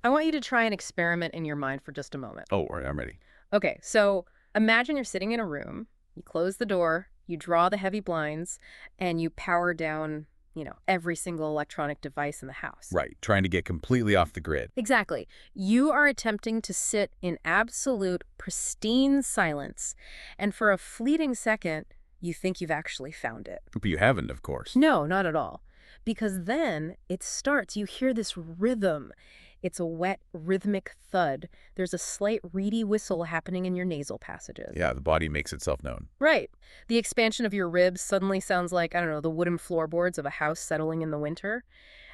I want you to try an experiment in your mind for just a moment. Oh, all right, I'm ready. Okay, so imagine you're sitting in a room, you close the door, you draw the heavy blinds, and you power down, every single electronic device in the house. Right, trying to get completely off the grid. Exactly. You are attempting to sit in absolute, pristine silence, and for a fleeting second, you think you've actually found it. But you haven't, of course. No, not at all. Because then it starts, you hear this rhythm. It's a wet, rhythmic thud. There's a slight reedy whistle happening in your nasal passages. Yeah, the body makes itself known. Right. The expansion of your ribs suddenly sounds like, I don't know, the wooden floorboards of a house settling in the winter.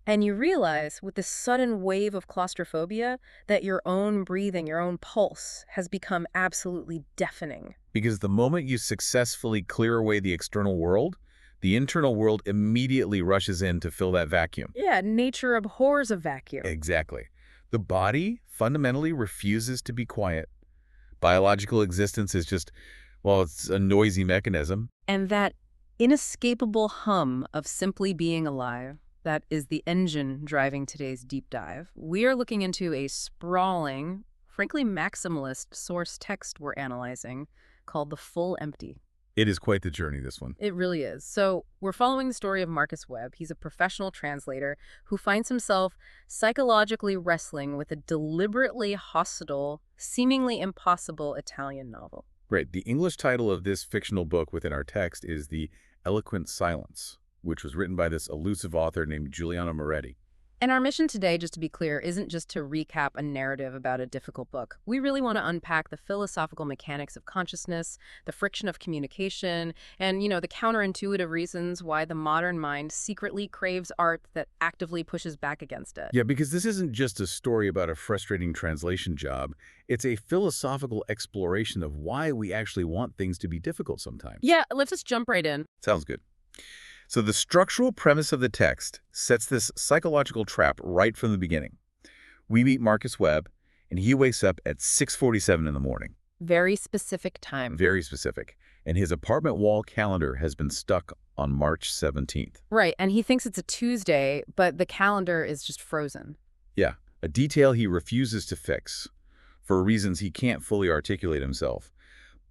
And you realize, with this sudden wave of claustrophobia, that your own breathing, your own pulse, has become absolutely deafening. Because the moment you successfully clear away the external world, the internal world immediately rushes in to fill that vacuum. Yeah, nature abhors a vacuum. Exactly. The body fundamentally refuses to be quiet. Biological existence is just, well, it's a noisy mechanism. And that inescapable hum of simply being alive, that is the engine driving today's deep dive. We are looking into a sprawling, frankly maximalist source text we're analyzing called The Full Empty. It is quite the journey, this one. It really is. So we're following the story of Marcus Webb. He's a professional translator who finds himself psychologically wrestling with a deliberately hostile, seemingly impossible Italian novel. Right. The English title of this fictional book within our text is The Eloquent Silence, which was written by this elusive author named Giuliano Moretti. And our mission today, just to be clear, isn't just to recap a narrative about a difficult book. We really want to unpack the philosophical mechanics of consciousness, the friction of communication, and, the counterintuitive reasons why the modern mind secretly craves art that actively pushes back against it. Yeah, because this isn't just a story about a frustrating translation job. It's a philosophical exploration of why we actually want things to be difficult sometimes. Yeah, let's just jump right in. Sounds good. So the structural premise of the text sets this psychological trap right from the beginning. We meet Marcus Webb, and he wakes up at 6:47 in the morning. Very specific time. Very specific. And his apartment wall calendar has been stuck on March 17th. Right, and he thinks it's a Tuesday, but the calendar is just frozen. Yeah, a detail he refuses to fix for reasons he can't fully articulate himself.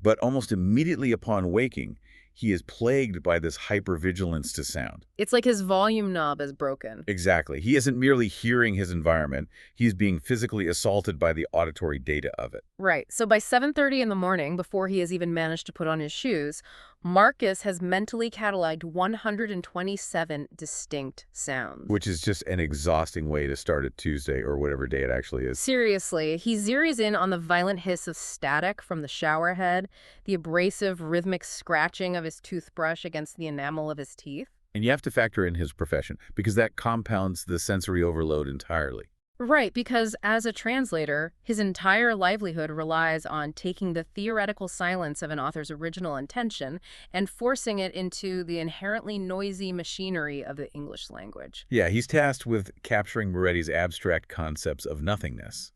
But almost immediately upon waking, he is plagued by this hypervigilance to sound. It's like his volume knob is broken. Exactly. He isn't merely hearing his environment. He's being physically assaulted by the auditory data of it. Right. So by 7:30 in the morning, before he has even managed to put on his shoes, Marcus has mentally cataloged 127 distinct sounds. Which is just an exhausting way to start a Tuesday or whatever day it actually is. Seriously, he zeroes in on the violent hiss of static from the shower head, the abrasive rhythmic scratching of his toothbrush against the enamel of his teeth. And you have to factor in his profession, because that compounds the sensory overload entirely. Right, because as a translator, his entire livelihood relies on taking the theoretical silence of an author's original intention and forcing it into the inherently noisy machinery of the English language. Yeah, he's tasked with capturing Moretti's abstract concepts of nothingness.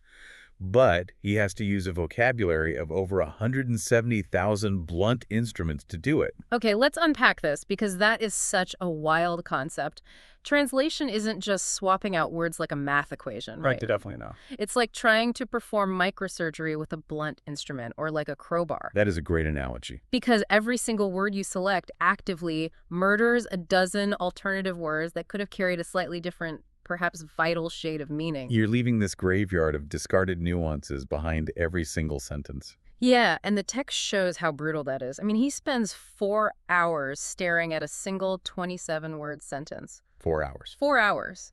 But he has to use a vocabulary of over 170,000 blunt instruments to do it. Okay, let's unpack this because that is such a wild concept. Translation isn't just swapping out words like a math equation, right? Definitely no. It's like trying to perform microsurgery with a blunt instrument or like a crowbar. That is a great analogy. Because every single word you select actively murders a dozen alternative words that could have carried a slightly different, perhaps vital shade of meaning. You're leaving this graveyard of discarded nuances behind every single sentence. Yeah, and the text shows how brutal that is. I mean, he spends 4 hours staring at a single 27-word sentence. 4 hours. 4 hours.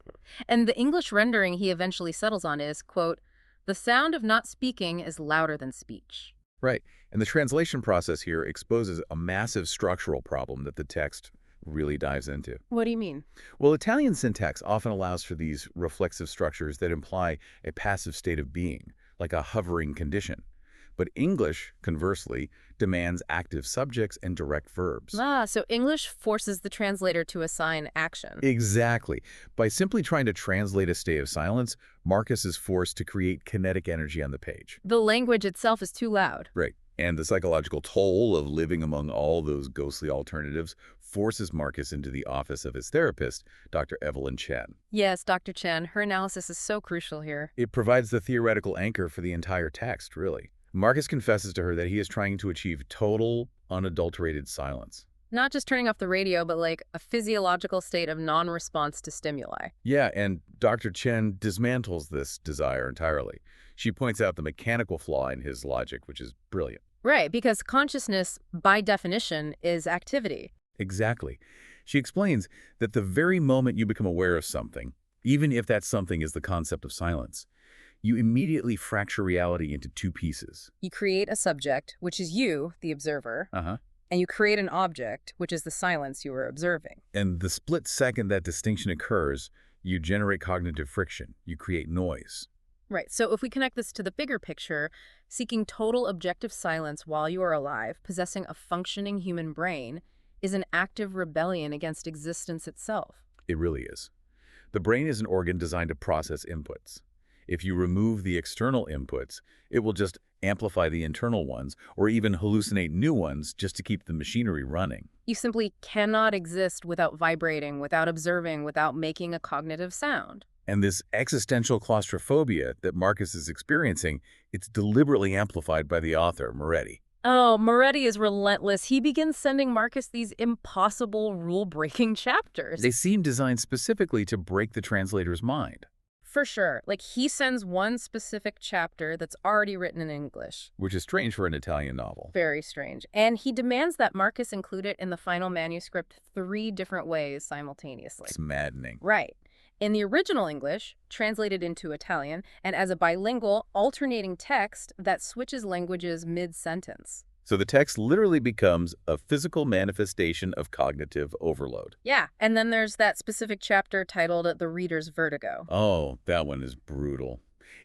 And the English rendering he eventually settles on is, quote, "The sound of not speaking is louder than speech." Right. And the translation process here exposes a massive structural problem that the text really dives into. What do you mean? Well, Italian syntax often allows for these reflexive structures that imply a passive state of being, like a hovering condition. But English, conversely, demands active subjects and direct verbs. So English forces the translator to assign action. Exactly. By simply trying to translate a state of silence, Marcus is forced to create kinetic energy on the page. The language itself is too loud. Right. And the psychological toll of living among all those ghostly alternatives forces Marcus into the office of his therapist, Dr. Evelyn Chen. Yes, Dr. Chen, her analysis is so crucial here. It provides the theoretical anchor for the entire text, really. Marcus confesses to her that he is trying to achieve total, unadulterated silence. Not just turning off the radio, but like a physiological state of non-response to stimuli. Yeah, and Dr. Chen dismantles this desire entirely. She points out the mechanical flaw in his logic, which is brilliant. Right, because consciousness, by definition, is activity. Exactly. She explains that the very moment you become aware of something, even if that something is the concept of silence, you immediately fracture reality into two pieces. You create a subject, which is you, the observer, Uh-huh. and you create an object, which is the silence you are observing. And the split second that distinction occurs, you generate cognitive friction. You create noise. Right, so if we connect this to the bigger picture, seeking total objective silence while you are alive, possessing a functioning human brain, is an active rebellion against existence itself. It really is. The brain is an organ designed to process inputs. If you remove the external inputs, it will just amplify the internal ones or even hallucinate new ones just to keep the machinery running. You simply cannot exist without vibrating, without observing, without making a cognitive sound. And this existential claustrophobia that Marcus is experiencing, it's deliberately amplified by the author, Moretti. Oh, Moretti is relentless. He begins sending Marcus these impossible rule-breaking chapters. They seem designed specifically to break the translator's mind. For sure. Like, he sends one specific chapter that's already written in English. Which is strange for an Italian novel. Very strange. And he demands that Marcus include it in the final manuscript 3 different ways simultaneously. It's maddening. Right. In the original English, translated into Italian, and as a bilingual, alternating text that switches languages mid-sentence. So the text literally becomes a physical manifestation of cognitive overload. Yeah, and then there's that specific chapter titled The Reader's Vertigo. Oh, that one is brutal.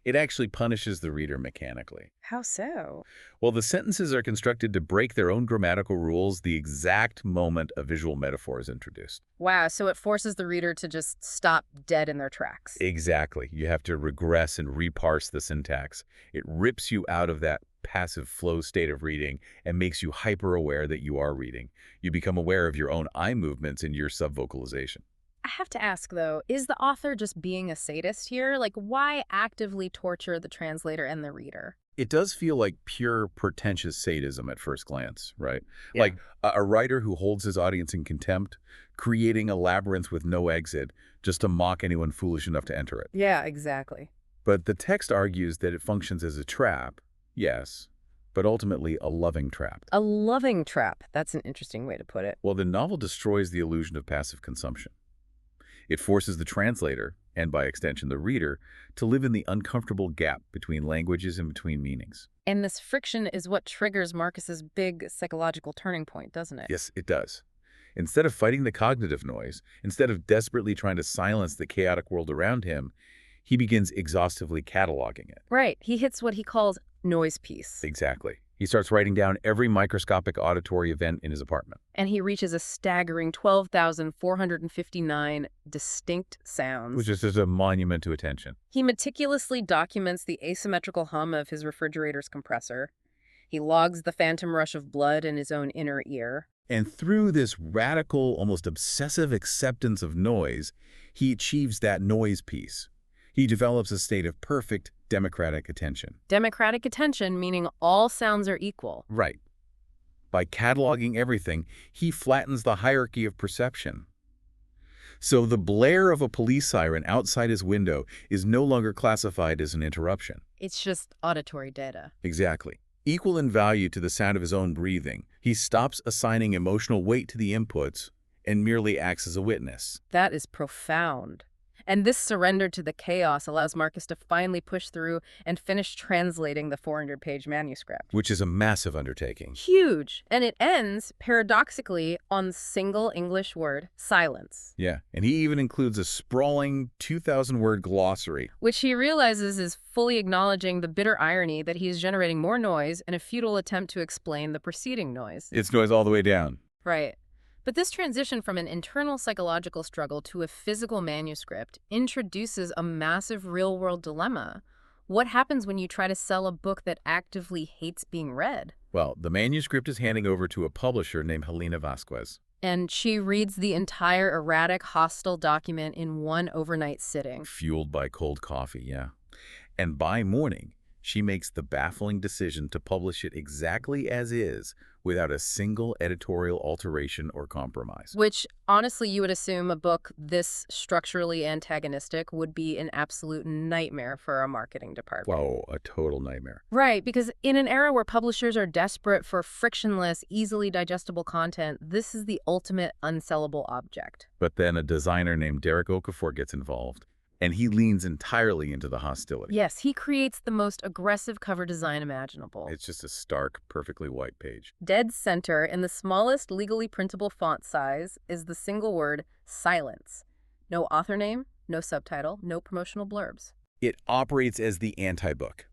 It actually punishes the reader mechanically. How so? Well, the sentences are constructed to break their own grammatical rules the exact moment a visual metaphor is introduced. Wow, so it forces the reader to just stop dead in their tracks. Exactly. You have to regress and reparse the syntax. It rips you out of that passive flow state of reading and makes you hyper-aware that you are reading. You become aware of your own eye movements and your subvocalization. I have to ask, though, is the author just being a sadist here? Like, why actively torture the translator and the reader? It does feel like pure pretentious sadism at first glance, right? Yeah. Like a writer who holds his audience in contempt, creating a labyrinth with no exit just to mock anyone foolish enough to enter it. Yeah, exactly. But the text argues that it functions as a trap, yes, but ultimately a loving trap. A loving trap. That's an interesting way to put it. Well, the novel destroys the illusion of passive consumption. It forces the translator, and by extension the reader, to live in the uncomfortable gap between languages and between meanings. And this friction is what triggers Marcus's big psychological turning point, doesn't it? Yes, it does. Instead of fighting the cognitive noise, instead of desperately trying to silence the chaotic world around him, he begins exhaustively cataloging it. Right. He hits what he calls noise piece. Exactly. He starts writing down every microscopic auditory event in his apartment. And he reaches a staggering 12,459 distinct sounds. Which is just a monument to attention. He meticulously documents the asymmetrical hum of his refrigerator's compressor. He logs the phantom rush of blood in his own inner ear. And through this radical, almost obsessive acceptance of noise, he achieves that noise piece. He develops a state of perfect democratic attention. Democratic attention meaning all sounds are equal. Right. By cataloging everything, he flattens the hierarchy of perception. So the blare of a police siren outside his window is no longer classified as an interruption. It's just auditory data. Exactly. Equal in value to the sound of his own breathing, he stops assigning emotional weight to the inputs and merely acts as a witness. That is profound. And this surrender to the chaos allows Marcus to finally push through and finish translating the 400-page manuscript. Which is a massive undertaking. Huge. And it ends, paradoxically, on the single English word, silence. Yeah, and he even includes a sprawling 2,000-word glossary. Which he realizes is fully acknowledging the bitter irony that he is generating more noise in a futile attempt to explain the preceding noise. It's noise all the way down. Right. But this transition from an internal psychological struggle to a physical manuscript introduces a massive real-world dilemma. What happens when you try to sell a book that actively hates being read? Well, the manuscript is handing over to a publisher named Helena Vasquez. And she reads the entire erratic, hostile document in one overnight sitting. Fueled by cold coffee, yeah. And by morning, she makes the baffling decision to publish it exactly as is, without a single editorial alteration or compromise. Which, honestly, you would assume a book this structurally antagonistic would be an absolute nightmare for a marketing department. Whoa, a total nightmare. Right, because in an era where publishers are desperate for frictionless, easily digestible content, this is the ultimate unsellable object. But then a designer named Derek Okafor gets involved, and he leans entirely into the hostility. Yes, he creates the most aggressive cover design imaginable. It's just a stark, perfectly white page. Dead center, in the smallest legally printable font size, is the single word, silence. No author name, no subtitle, no promotional blurbs. It operates as the anti-book.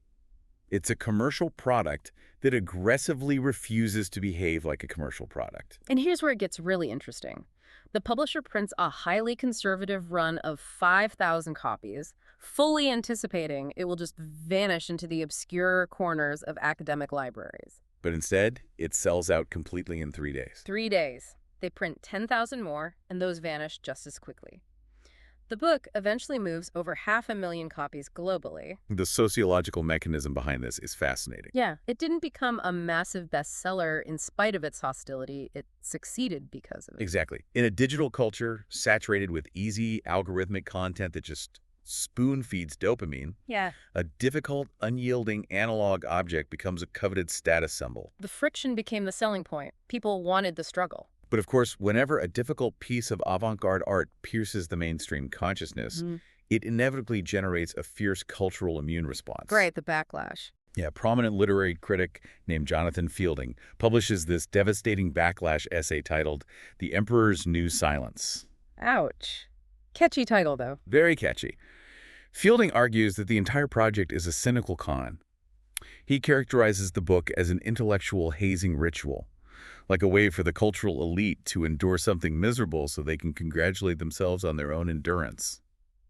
It's a commercial product that aggressively refuses to behave like a commercial product. And here's where it gets really interesting. The publisher prints a highly conservative run of 5,000 copies, fully anticipating it will just vanish into the obscure corners of academic libraries. But instead, it sells out completely in 3 days. 3 days. They print 10,000 more, and those vanish just as quickly. The book eventually moves over 500,000 copies globally. The sociological mechanism behind this is fascinating. Yeah, it didn't become a massive bestseller in spite of its hostility. It succeeded because of it. Exactly. In a digital culture saturated with easy, algorithmic content that just spoon-feeds dopamine, Yeah. a difficult, unyielding analog object becomes a coveted status symbol. The friction became the selling point. People wanted the struggle. But of course, whenever a difficult piece of avant-garde art pierces the mainstream consciousness, it inevitably generates a fierce cultural immune response. Right, the backlash. Yeah, a prominent literary critic named Jonathan Fielding publishes this devastating backlash essay titled The Emperor's New Silence. Ouch. Catchy title, though. Very catchy. Fielding argues that the entire project is a cynical con. He characterizes the book as an intellectual hazing ritual, like a way for the cultural elite to endure something miserable so they can congratulate themselves on their own endurance.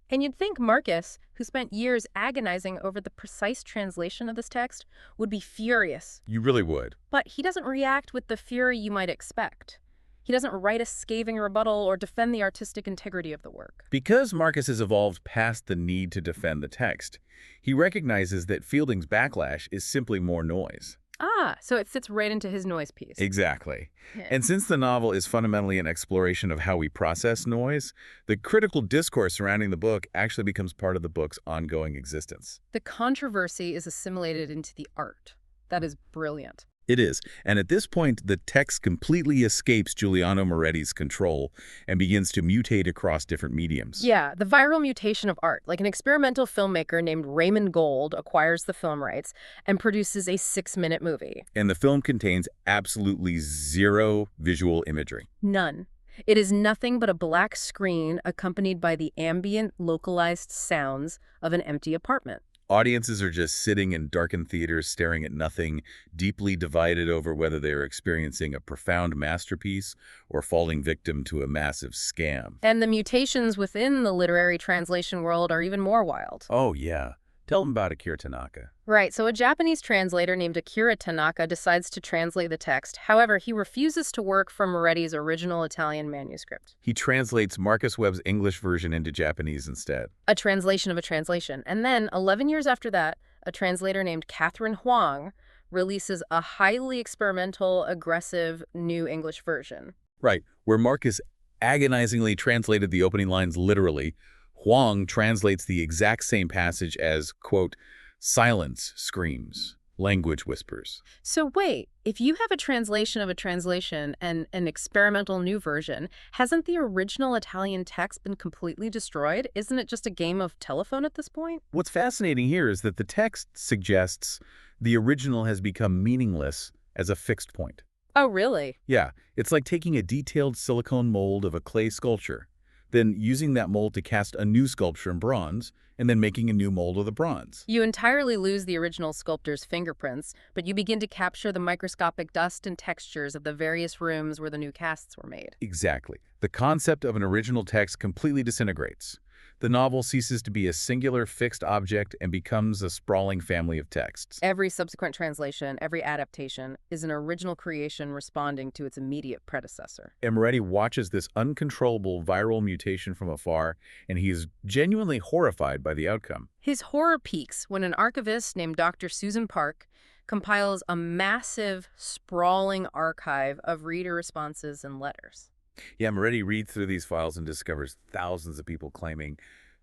And you'd think Marcus, who spent years agonizing over the precise translation of this text, would be furious. You really would. But he doesn't react with the fury you might expect. He doesn't write a scathing rebuttal or defend the artistic integrity of the work. Because Marcus has evolved past the need to defend the text, he recognizes that Fielding's backlash is simply more noise. Ah, so it fits right into his noise piece. Exactly. And since the novel is fundamentally an exploration of how we process noise, the critical discourse surrounding the book actually becomes part of the book's ongoing existence. The controversy is assimilated into the art. That is brilliant. It is. And at this point, the text completely escapes Giuliano Moretti's control and begins to mutate across different mediums. Yeah, the viral mutation of art. Like an experimental filmmaker named Raymond Gold acquires the film rights and produces a 6-minute movie. And the film contains absolutely zero visual imagery. None. It is nothing but a black screen accompanied by the ambient, localized sounds of an empty apartment. Audiences are just sitting in darkened theaters staring at nothing, deeply divided over whether they are experiencing a profound masterpiece or falling victim to a massive scam. And the mutations within the literary translation world are even more wild. Oh, yeah. Tell them about Akira Tanaka. Right, so a Japanese translator named Akira Tanaka decides to translate the text. However, he refuses to work from Moretti's original Italian manuscript. He translates Marcus Webb's English version into Japanese instead. A translation of a translation. And then, 11 years after that, a translator named Catherine Huang releases a highly experimental, aggressive new English version. Right, where Marcus agonizingly translated the opening lines literally, Huang translates the exact same passage as, quote, silence screams, language whispers. So wait, if you have a translation of a translation and an experimental new version, hasn't the original Italian text been completely destroyed? Isn't it just a game of telephone at this point? What's fascinating here is that the text suggests the original has become meaningless as a fixed point. Oh, really? Yeah, it's like taking a detailed silicone mold of a clay sculpture, then using that mold to cast a new sculpture in bronze, and then making a new mold of the bronze. You entirely lose the original sculptor's fingerprints, but you begin to capture the microscopic dust and textures of the various rooms where the new casts were made. Exactly. The concept of an original text completely disintegrates. The novel ceases to be a singular fixed object and becomes a sprawling family of texts. Every subsequent translation, every adaptation, is an original creation responding to its immediate predecessor. And Moretti watches this uncontrollable viral mutation from afar, and he is genuinely horrified by the outcome. His horror peaks when an archivist named Dr. Susan Park compiles a massive, sprawling archive of reader responses and letters. Yeah, Moretti reads through these files and discovers thousands of people claiming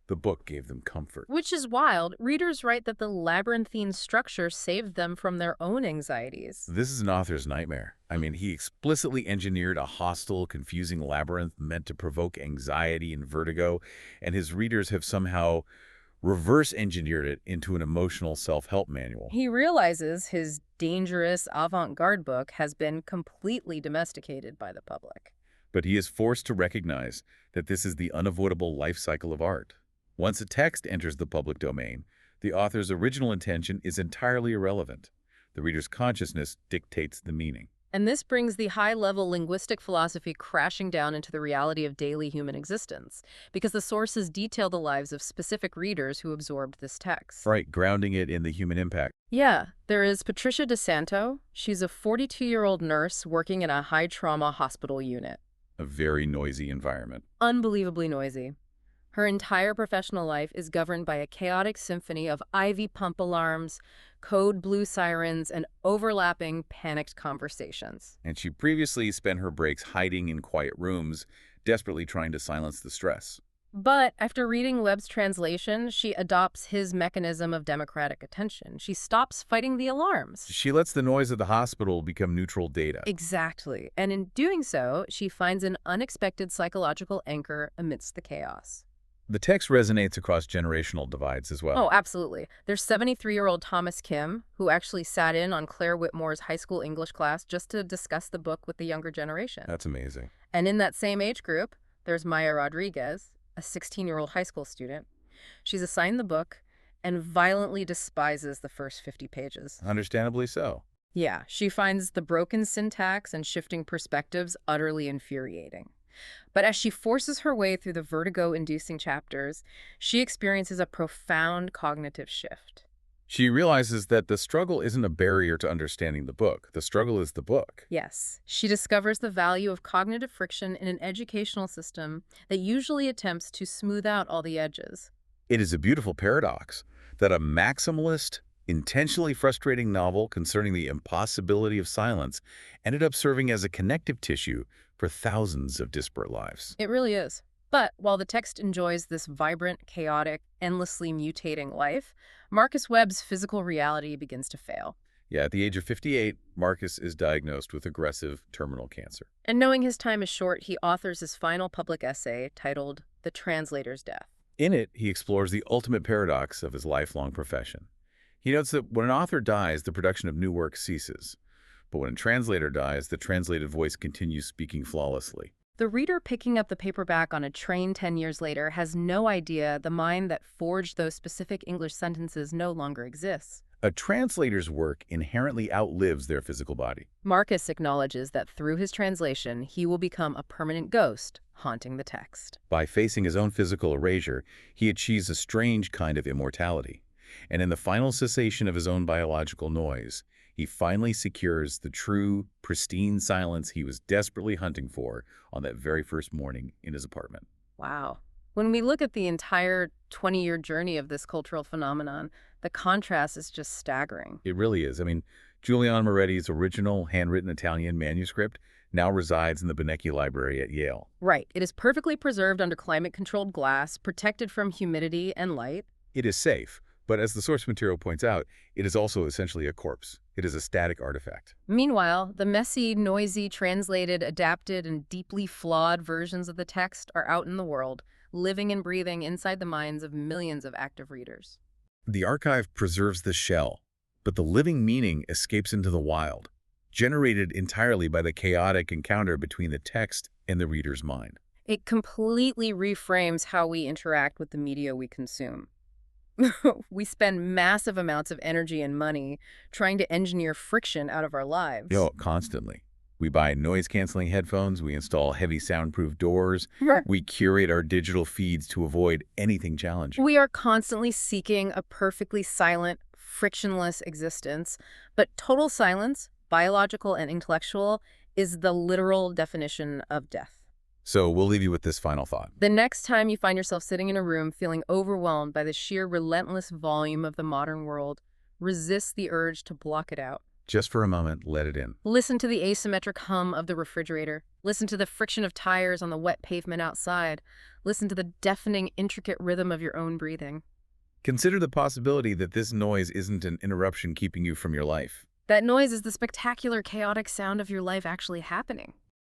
the book gave them comfort. Which is wild. Readers write that the labyrinthine structure saved them from their own anxieties. This is an author's nightmare. I mean, he explicitly engineered a hostile, confusing labyrinth meant to provoke anxiety and vertigo, and his readers have somehow reverse-engineered it into an emotional self-help manual. He realizes his dangerous avant-garde book has been completely domesticated by the public. But he is forced to recognize that this is the unavoidable life cycle of art. Once a text enters the public domain, the author's original intention is entirely irrelevant. The reader's consciousness dictates the meaning. And this brings the high-level linguistic philosophy crashing down into the reality of daily human existence, because the sources detail the lives of specific readers who absorbed this text. Right, grounding it in the human impact. Yeah, there is Patricia DeSanto. She's a 42-year-old nurse working in a high-trauma hospital unit. A very noisy environment. Unbelievably noisy. Her entire professional life is governed by a chaotic symphony of IV pump alarms, code blue sirens, and overlapping, panicked conversations. And she previously spent her breaks hiding in quiet rooms, desperately trying to silence the stress. But after reading Webb's translation, she adopts his mechanism of democratic attention. She stops fighting the alarms. She lets the noise of the hospital become neutral data. Exactly. And in doing so, she finds an unexpected psychological anchor amidst the chaos. The text resonates across generational divides as well. Oh, absolutely. There's 73-year-old Thomas Kim, who actually sat in on Claire Whitmore's high school English class just to discuss the book with the younger generation. That's amazing. And in that same age group, there's Maya Rodriguez, a 16-year-old high school student. She's assigned the book and violently despises the first 50 pages. Understandably so. Yeah, she finds the broken syntax and shifting perspectives utterly infuriating. But as she forces her way through the vertigo-inducing chapters, she experiences a profound cognitive shift. She realizes that the struggle isn't a barrier to understanding the book. The struggle is the book. Yes, she discovers the value of cognitive friction in an educational system that usually attempts to smooth out all the edges. It is a beautiful paradox that a maximalist, intentionally frustrating novel concerning the impossibility of silence ended up serving as a connective tissue for thousands of disparate lives. It really is. But while the text enjoys this vibrant, chaotic, endlessly mutating life, Marcus Webb's physical reality begins to fail. Yeah, at the age of 58, Marcus is diagnosed with aggressive terminal cancer. And knowing his time is short, he authors his final public essay titled The Translator's Death. In it, he explores the ultimate paradox of his lifelong profession. He notes that when an author dies, the production of new work ceases. But when a translator dies, the translated voice continues speaking flawlessly. The reader picking up the paperback on a train 10 years later has no idea the mind that forged those specific English sentences no longer exists. A translator's work inherently outlives their physical body. Marcus acknowledges that through his translation, he will become a permanent ghost haunting the text. By facing his own physical erasure, he achieves a strange kind of immortality. And in the final cessation of his own biological noise, he finally secures the true, pristine silence he was desperately hunting for on that very first morning in his apartment. Wow. When we look at the entire 20-year journey of this cultural phenomenon, the contrast is just staggering. It really is. I mean, Giuliano Moretti's original handwritten Italian manuscript now resides in the Beinecke Library at Yale. Right. It is perfectly preserved under climate-controlled glass, protected from humidity and light. It is safe, but as the source material points out, it is also essentially a corpse. It is a static artifact. Meanwhile, the messy, noisy, translated, adapted, and deeply flawed versions of the text are out in the world, living and breathing inside the minds of millions of active readers. The archive preserves the shell, but the living meaning escapes into the wild, generated entirely by the chaotic encounter between the text and the reader's mind. It completely reframes how we interact with the media we consume. We spend massive amounts of energy and money trying to engineer friction out of our lives. Constantly. We buy noise-canceling headphones, we install heavy soundproof doors, Right. we curate our digital feeds to avoid anything challenging. We are constantly seeking a perfectly silent, frictionless existence, but total silence, biological and intellectual, is the literal definition of death. So we'll leave you with this final thought. The next time you find yourself sitting in a room feeling overwhelmed by the sheer relentless volume of the modern world, resist the urge to block it out. Just for a moment, let it in. Listen to the asymmetric hum of the refrigerator. Listen to the friction of tires on the wet pavement outside. Listen to the deafening, intricate rhythm of your own breathing. Consider the possibility that this noise isn't an interruption keeping you from your life. That noise is the spectacular, chaotic sound of your life actually happening.